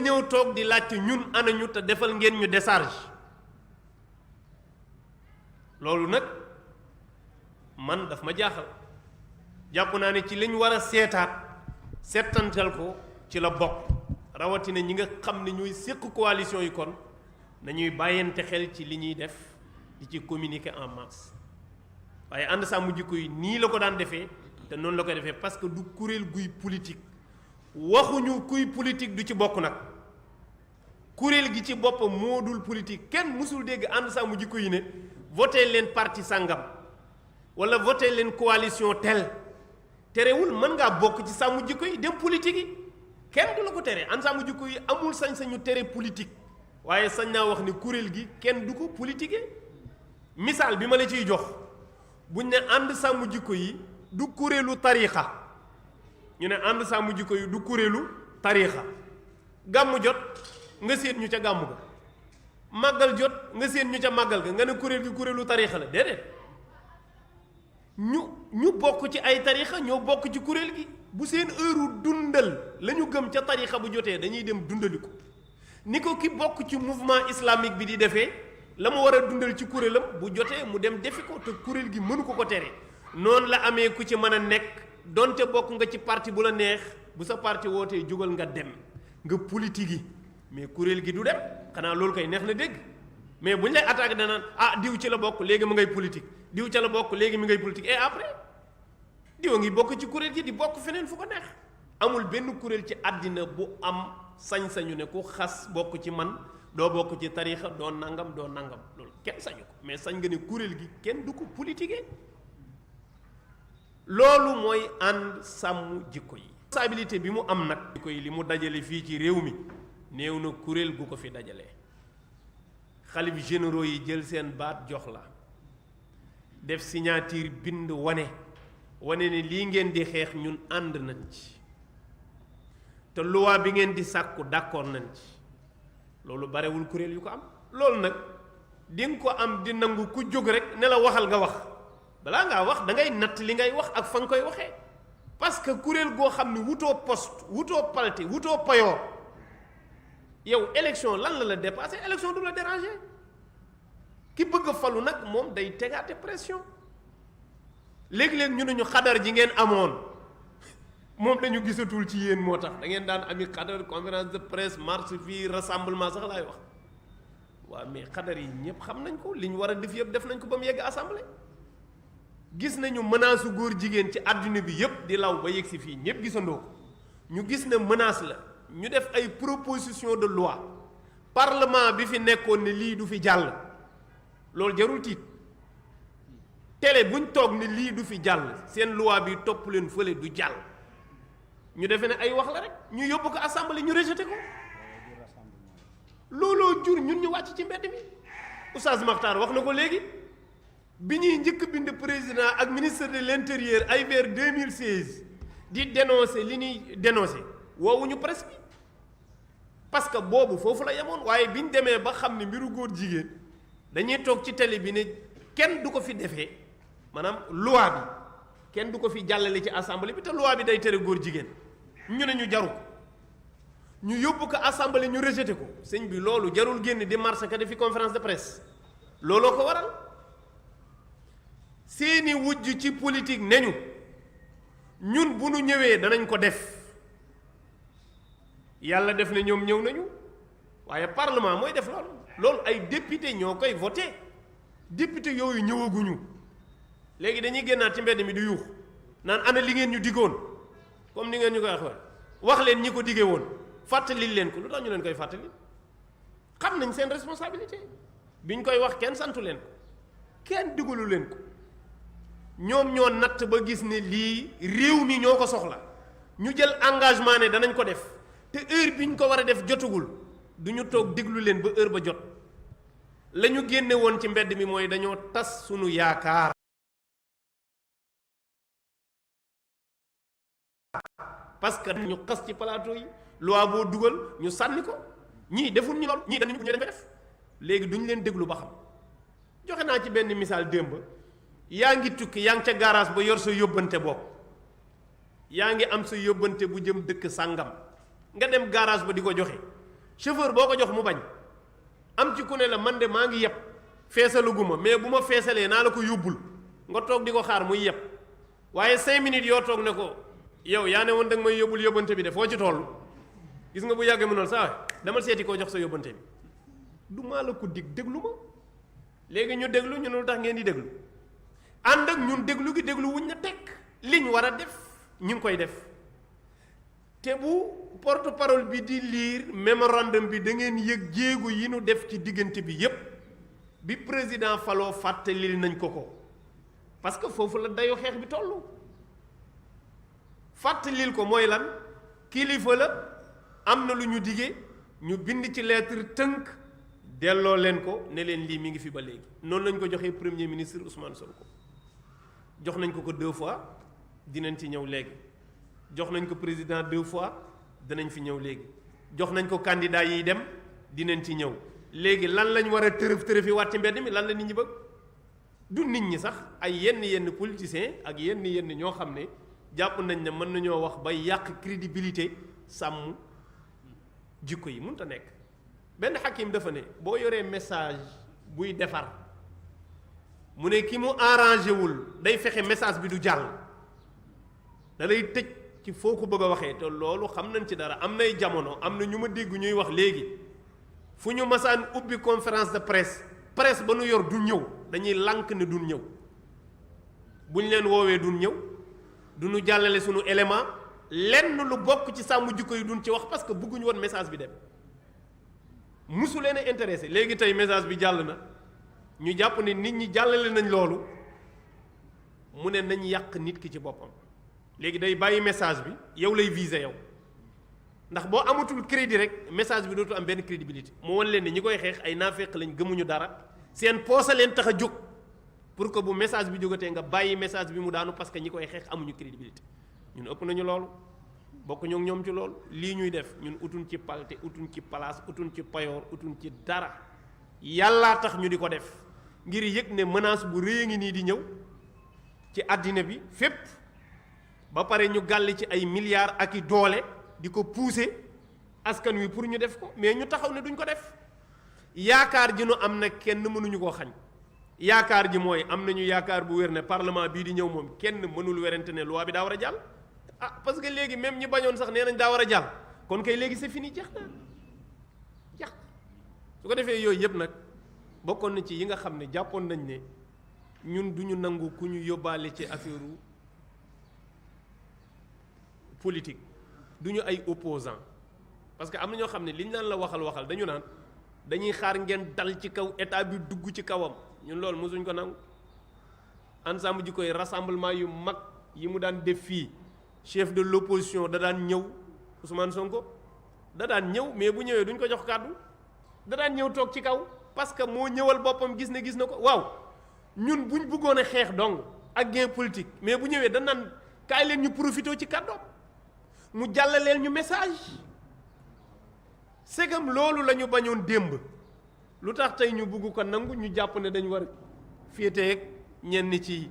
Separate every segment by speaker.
Speaker 1: ñëw toog di laajte ñun ana ñu te defal ngeen ñu décharge loolu nag man daf ma jaaxal jàpp naa ne ci liñ war a seetantal ko ci la bokk rawatina ñi nga xam ne ñooy séq coalition yi kon nañuy bàyyante xel ci li ñuy def di ci communiquer en masse waaye ànd sàmm jikko yi nii la ko daan defee te noonu la koy defee parce que du kuréel guy politique waxuñu kuy politique du ci bokk nag kuréel gi ci boppam moo dul politique kenn mësul dégg ànd sàmm jikko yi ne voté leen parti sàngam wala voté leen coalition tel terewul mën ngaa bokk ci sàmm jikko yi dem politique yi kenn du la ko tere ànd sàmm jikko yi amul sañ-sañu tere politique waaye sañ naa wax ni kuréel gi kenn du ko politiquer misaal bi ma la ciy jox buñ ne ànd sàmm jikko yi du kuréelu tariixa ñu ne ànd sàmm jikko yi du kuréelu tariixa gàmmu jot nga séet ñu ca gàmmu ga màggal jot nga séet ñu ca màggal ga nga ne kuréel gi kuréelu tariixa la déedéet ñu bokk ci ay tariixa ñoo bokk ci kuréel gi bu seen heure dundal la ñu gëm ca tariixa bu jotee dañuy dem dundali ko ni ko ki bokk ci mouvement islamique bi di defee la mu war a dundal ci kuréelam bu jotee mu dem defi ko te kuréel gi mënu ko tere noonu la amee ku ci mën a nekk donte bokk nga ci parti bu la neex bu sa parti wootee jógal nga dem nga politique yi mais kuréel gi du dem xanaa loolu koy neex na dégg mais bu ñu lay attaqué danaan ah diw ci la bokk léegi mu ngay politique diw ca la bokk léegi mi ngay politique et après diw ngi bokk ci kuréel gi di bokk feneen fu ko neex amul benn kuréel ci àddina bu am sañ-sañu ne ku xas bokk ci man doo bokk ci tariixa doo nangam loolu kenn sañu ko mais sañ nga ne kuréel gi kenn du ko politiquer loolu mooy ànd sàmm jikko yi responsabilité bi mu am nag jikko yi li mu dajale fii ci réew mi néew na kuréel gu ko fi dajalee xalif généraux yi jël seen baat jox la def signature bind wane ne lii ngeen di xeex ñun ànd nañ ci te loi bi ngeen di sàkku d'accord nañ ci loolu barewul kuréel yu ko am loolu nag di nga ko am di nangu ku jóg rek ne la waxal nga wax balaa ngaa wax da ngay natt li ngay wax ak fa nga koy waxee parce que kuréel goo xam ne wutoo poste wutoo palte wutoo payoor yow élection lan la dépassé élection du la déranger ki bëgg a falu nag moom day tegaate pression léegi-léeg ñu ne ñu xadar ji ngeen amoon moom dañu gisatul ci yéen moo tax da ngeen daan ami xadar conférence de presse marche fii rassemblement sax laay wax waaw mais xadar yi ñëpp xam nañ ko li ñu war a def yëpp def nañ ko ba mu yegg assemblée gis nañu menace su góor jigéen ci àdduna bi yëpp di law ba yegg si fii ñëpp gisandoo ko ñu gis ne menace la ñu def ay proposition de loi parlement bi fi nekkoon ne lii du fi jàll loolu jarul tiit télé buñ toog ne lii du fi jàll seen loi bi topp leen fële du jàll ñu defee ne ay wax la rek ñu yóbbu ko assemblée ñu rejeté ko looloo jur ñun ñu wàcc ci mbedd mi Oustaz Makhtar wax na ko léegi bi ñuy njëkk bind président ak ministre de l'intérieur ay vers 2016 di dénoncer li ñuy dénoncer woowuñu presse bi parce que boobu foofu la yemoon waaye bi ñu demee ba xam ne mbiru góor jigéen dañuy toog ci télé bi ne kenn du ko fi defee maanaam loi bi kenn du ko fi jàllale ci assemblée bi te loi bi day tere góor jigéen ñu ne ñu jaru ko ñu yóbbu ko assemblée ñu rejeté ko sëñ bi loolu jarul génn di marche ka defi conférence de presse looloo ko waral seeni wujj ci politique neñu ñun bu nu ñëwee danañ ko def yàlla def ne ñoom ñëw nañu waaye parlement mooy def loolu ay député ñoo koy voté député yooyu ñëwaguñu léegi dañuy génnaat ci mbedd mi di yuux naan ana li ngeen ñu diggoon comme ni ngeen ñu koy wax leen ñi ko diggee woon fàttali leen ko lu tax ñu leen koy fàttali xam nañ seen responsabilité biñ koy wax kenn santu leen ko kenn digalu leen ko ñoom ñoo natt ba gis ne lii réew mi ñoo ko soxla ñu jël engagement ne danañ ko def te heure bi ñu ko war a def jotugul du ñu toog déglu leen ba heure ba jot la ñu génne woon ci mbedd mi mooy dañoo tas sunu yaakaar parce que ñu xas ci plateau yi loi boo dugal ñu sànni ko ñii deful ñu lool ñii dañu ko def léegi duñu leen déglu ba xam joxe naa ci benn misaal démb yaa ngi tukki yaa ngi ca garage ba yor sa yóbbante bopp yaa ngi am sa yóbbante bu jëm dëkk sàngam nga dem garage ba di ko joxe chauffeur boo ko jox mu bañ am ci ku ne la man de maa ngi yeb feesaluguma mais bu ma feesalee naa la ko yóbbul nga toog di ko xaar muy yeb waaye 5 minutes yoo toog ne ko yow yaa ne woon da nga may yóbbul yóbbante bi de foo ci toll gis nga bu yàggee mu noonu saa demal seeti koo jox sa yóbbante bi du maa la ko dig déglu ma léegi ñu déglu ñu ne lu tax ngeen di déglu ànd ak ñun déglu gi déglu wuñ na tekk liñ war a def ñu ngi koy def te bu porte parole bi di lire mémorandum bi da ngeen yëg jéego yi nu def ci diggante bi yépp bi président faloo fàttalil nañ ko parce que foofu la dayoo xeex bi tollu fàttalil ko mooy lan kilifa la am na lu ñu digee ñu bind ci lettre tënk delloo leen ko ne leen lii mi ngi fi ba léegi noonu lañ ko joxee premier ministre Ousmane Sonko jox nañ ko 2 fois dinañ ci ñëw léegi jox nañ ko président 2 fois danañ fi ñëw léegi jox nañ ko candidat yiy dem dinañ ci ñëw léegi lan lañ war a tërëfi waat ci mbedd mi lan la nit ñi bëgg du nit ñi sax ay yenn politiciens ak yenn ñoo xam ne jàpp nañ ne mën nañoo wax ba yàq crédibilité sàmm jikko yi mënut a nekk benn xakim dafa ne boo yoree message buy defar mu ne ki mu arrangé wul day fexe message bi du jàll da lay tëj ci foo ko bëgg a waxee te loolu xam nañ ci dara am nay jamono am na ñu ma dégg ñuy wax léegi fu ñu masaan ubbi conférence de presse ba nu yor du ñëw dañuy lànk ne duñ ñëw buñ leen woowee duñ ñëw du ñu jàllale suñu élément lenn lu bokk ci sàmm jikko yi duñ ci wax parce que bëgguñu woon message bi dem musu leen a intéressé léegi tey message bi jàll na ñu jàpp ne nit ñi jàllale nañ loolu mu ne nañ yàq nit ki ci boppam léegi day bàyyi message bi yow lay viser yow ndax boo amatul crédit rek message bi dootu am benn crédibilité mu wan leen ne ñi koy xeex ay naafeq lañ gëmuñu dara seen poosa leen tax a jóg pour que bu message bi jógatee nga bàyyi message bi mu daanu parce que ñi koy xeex amuñu crédibilité ñun ëpp nañu loolu bokk ñoo ñoom ci loolu lii ñuy def ñun utuñ ci palte utuñ ci place utuñ ci payoor utuñ ci dara yàllaa tax ñu di ko def ngir yëg ne menace bu rëy a ngi nii di ñëw ci àddina bi fépp ba pare ñu gàll ci ay milliards ak i doole di ko pousser askan wi pour ñu def ko mais ñu taxaw ne duñ ko def yaakaar ji nu am na kenn mënuñu koo xañ yaakaar ji mooy am nañu yaakaar bu wér ne parlement bii di ñëw moom kenn mënul werante ne loi bi daa war a jàll parce que léegi même ñi bañoon sax nee nañ daa war a jàll kon kay léegi c'est fini jeex na jeex su ko defee yooyu yëpp nag bokkoon na ci yi nga xam ne jàppoon nañ ne ñun duñu nangu ku ñu yóbbaale ci affaire politique duñu ay opposant parce que am na ñoo xam ne liñ naan la waxal dañu naan dañuy xaar ngeen dal ci kaw état bi dugg ci kawam ñun loolu mosuñ ko nangu ensemble ji koy rassemblement yu mag yi mu daan def fii chef de l'opposition da daan ñëw Ousmane Sonko da daan ñëw mais bu ñëwee duñ ko jox kàddu da daan ñëw toog ci kaw parce que moo ñëwal boppam gis na ko waaw ñun buñ bëggoon a xeex dong ak gain politique mais bu ñëwee da naan kaay leen ñu profité ci kàddoom mu jàllaleel ñu message segam loolu la ñu bañoon démb lu tax tey ñu bugg ko nangu ñu jàpp ne dañu war féeteeg ñenn ci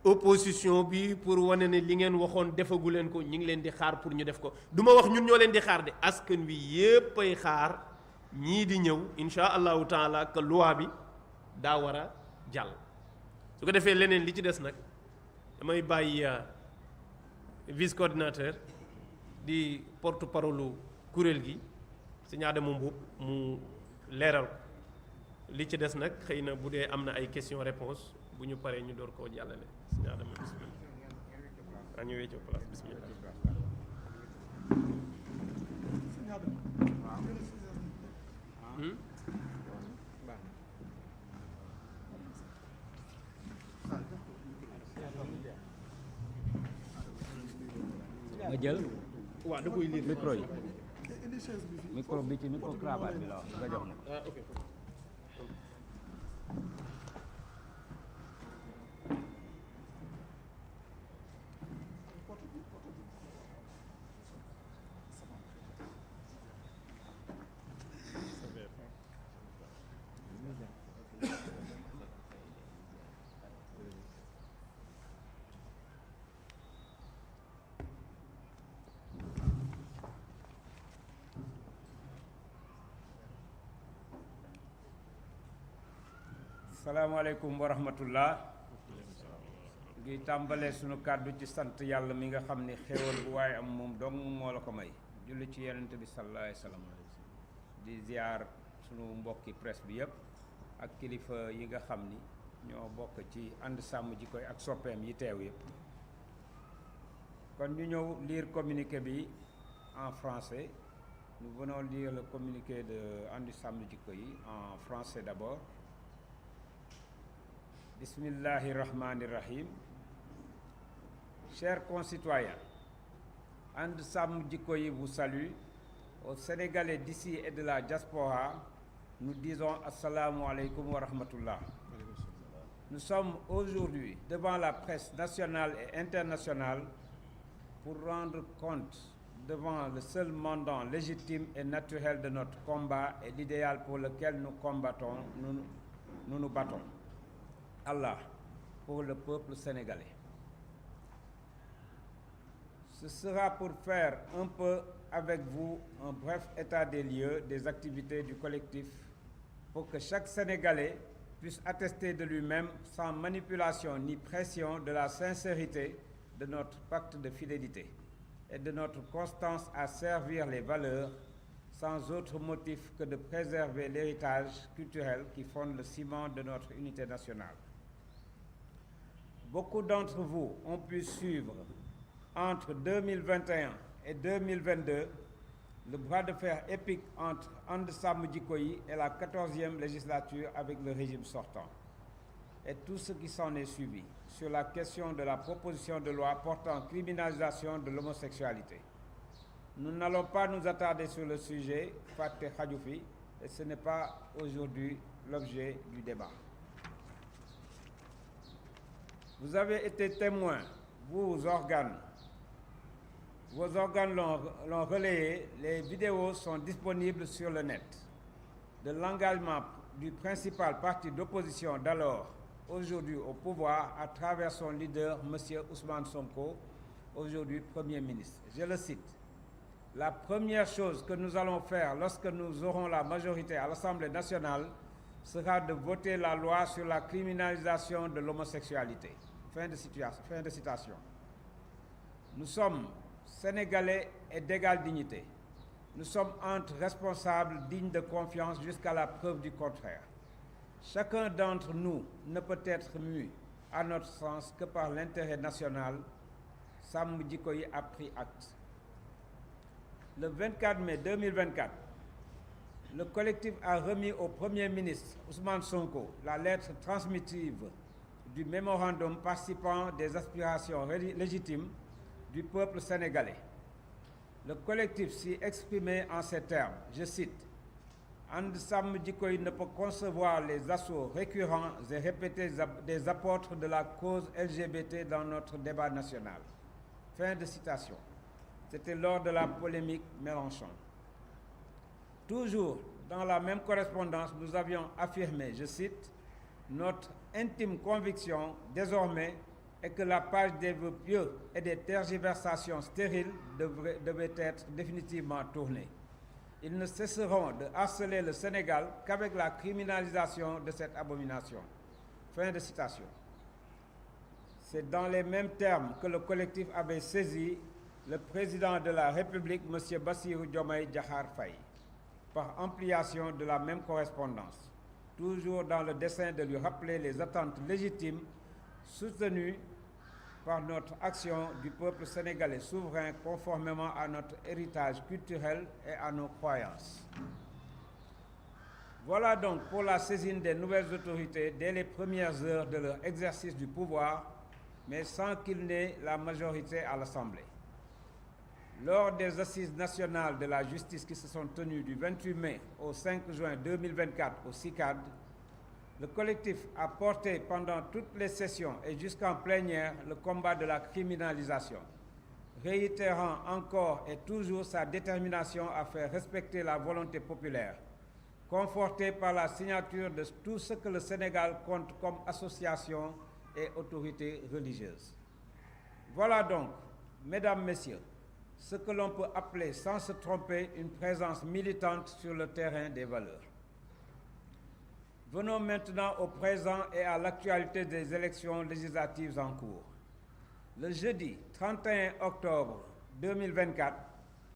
Speaker 1: opposition bi pour wane ne li ngeen waxoon defagu leen ko ñu ngi leen di xaar pour ñu def ko du ma wax ñun ñoo leen di xaar de askan wi yépp ay xaar ñii di ñëw insha allahu taala que loi bi daa war a jàll su ko defee leneen li ci des nag damay bàyyi vice coordinateur di porte parole kuréel gi Sëñ Adama Mboup mu leeral ko li ci des nag xëy na bu dee am na ay question réponse bu ñu paree ñu door koo jàllale Sëñ Adama bismillah a ñu weccoo place bismillah
Speaker 2: nga jël
Speaker 1: waaw da koy lire
Speaker 2: micro yi micro bi ci micro cravate bi la wax nga jox ma
Speaker 1: ok
Speaker 2: salaamaaleykum wa rahmatullah ngi tàmbalee sunu kàddu ci sant yàlla mi nga xam ni xéewal bu waaye am moom dong moo la ko may julli ci yonent bi sallallahu alayhi wa sallam di ziar sunu mbokki presse bi yëpp ak kilifa yi nga xam ni ñoo bokk ci ànd sàmm jikko yi ak soppeem yi teew yëpp kon ñu ñëw lire communiqué bi en français. Nous venons lire le communiqué de ànd sàmm jikko yi en français d'abord. Bismillahirrahmanirrahim. Chers concitoyens, ànd sàmm jikko yi vous salue. Aux Sénégalais d'ici et de la diaspora, nous disons assalamu alaikum wa rahmatullah. Nous sommes aujourd'hui devant la presse nationale et internationale pour rendre compte devant le seul mandant légitime et naturel de notre combat et l'idéal pour lequel nous combattons, nous battons. Allah, pour le peuple sénégalais. Ce sera pour faire un peu avec vous un bref état des lieux des activités du collectif pour que chaque Sénégalais puisse attester de lui-même sans manipulation ni pression de la sincérité de notre pacte de fidélité et de notre constance à servir les valeurs sans autre motif que de préserver l'héritage culturel qui fonde le ciment de notre unité nationale. Beaucoup d'entre vous ont pu suivre entre 2021 et 2022 le bras de fer épique entre And Samm Jikko Yi et la 14e législature avec le régime sortant et tout ce qui s'en est suivi sur la question de la proposition de loi portant criminalisation de l'homosexualité. Nous n'allons pas nous attarder sur le sujet, Faté Khadjoufi, et ce n'est pas aujourd'hui l'objet du débat. Vous avez été témoins, vos organes l'ont relayé, les vidéos sont disponibles sur le net. De l'engagement du principal parti d'opposition d'alors, aujourd'hui au pouvoir, à travers son leader, M. Ousmane Sonko, aujourd'hui Premier ministre. Je le cite. La première chose que nous allons faire lorsque nous aurons la majorité à l'Assemblée nationale sera de voter la loi sur la criminalisation de l'homosexualité. Fin de citation. Nous sommes Sénégalais et d'égale dignité. Nous sommes entre responsables dignes de confiance jusqu'à la preuve du contraire. Chacun d'entre nous ne peut être mu, à notre sens, que par l'intérêt national. Samm Jikko Yi a pris acte. Le 24 mai 2024, le collectif a remis au Premier ministre Ousmane Sonko la lettre transmissive du mémorandum participant des aspirations légitimes du peuple sénégalais. Le collectif s'y exprimait en ces termes, je cite, And Samm Jikko Yi ne peut concevoir les assauts récurrents et répétés des apôtres de la cause LGBT dans notre débat national. Fin de citation. C'était lors de la polémique Mélenchon. Toujours dans la même correspondance, nous avions affirmé, je cite, notre intime conviction désormais est que la page des vœux pieux et des tergiversations stériles devait être définitivement tournée. Ils ne cesseront de harceler le Sénégal qu'avec la criminalisation de cette abomination. Fin de citation. C'est dans les mêmes termes que le collectif avait saisi le président de la République, M. Bassirou Diomaye Diakhar Faye, par ampliation de la même correspondance, toujours dans le dessein de lui rappeler les attentes légitimes soutenues par notre action du peuple sénégalais souverain conformément à notre héritage culturel et à nos croyances. Voilà donc pour la saisine des nouvelles autorités dès les premières heures de leur exercice du pouvoir, mais sans qu'il n'ait la majorité à l'Assemblée. Lors des assises nationales de la justice qui se sont tenues du 28 mai au 5 juin 2024 au CICAD, le collectif a porté pendant toutes les sessions et jusqu'en plénière le combat de la criminalisation, réitérant encore et toujours sa détermination à faire respecter la volonté populaire, confortée par la signature de tout ce que le Sénégal compte comme association et autorité religieuse. Voilà donc, mesdames, messieurs, ce que l'on peut appeler sans se tromper une présence militante sur le terrain des valeurs. Venons maintenant au présent et à l'actualité des élections législatives en cours. Le jeudi 31 octobre 2024,